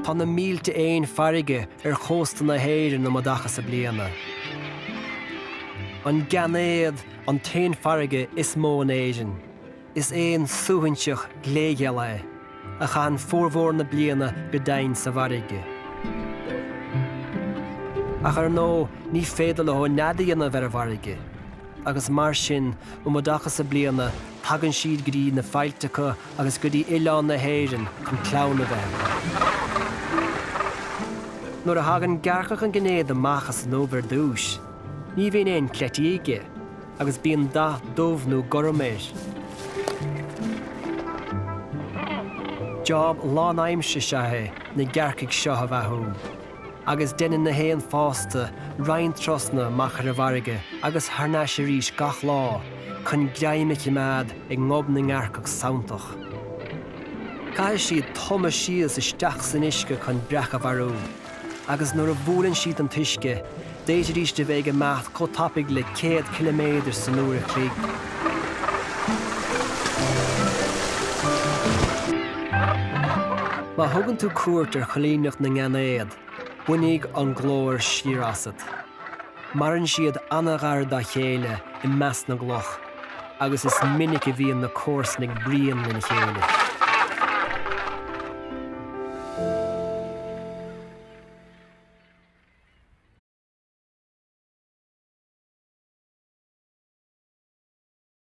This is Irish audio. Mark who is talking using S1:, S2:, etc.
S1: Tá na 1,000 farige chósta na héireann na modachas sa bliana. An gannéad an 10 farige is mó an éisin. Is éon suhainteach gléigeala a chan fórmhór na bliana go dainn sa farige. Ach ar nó ní féidir le ho nadaíonna ver a farige. Agus mar sin ó modachas sa bliana tagann siad go dtí na fáilteacha agus go dtí oileán na héireann chun clán a bheith. Nuair a hagann garcach an gnéad amachas an óver dúis, ní bhíonn éon cleitiige, agus bíonn dath dómh nó goroméir. Job lán aimse sethe na garcaigh seo a bheithú, agus déanann na héan fásta rainn trosna machar a bharige agus tharna sé rís gach lá chun greimeice mead ag ngob na ngarcach saontach. Caithfidh siad toma síos isteach san isce chun breach a bharú, agus nuair a bhualann siad an tuisce, déidir rís de bheith meath cótapig le 100 km san uair a chloig. Má thugann tú cuairt ar cholíneach na ngainéad, buinnig an glóir siar-asad. Marann siad anaghair dá chéile I meas na gloch, agus is minic a bhíonn na córsnig brian na chéile.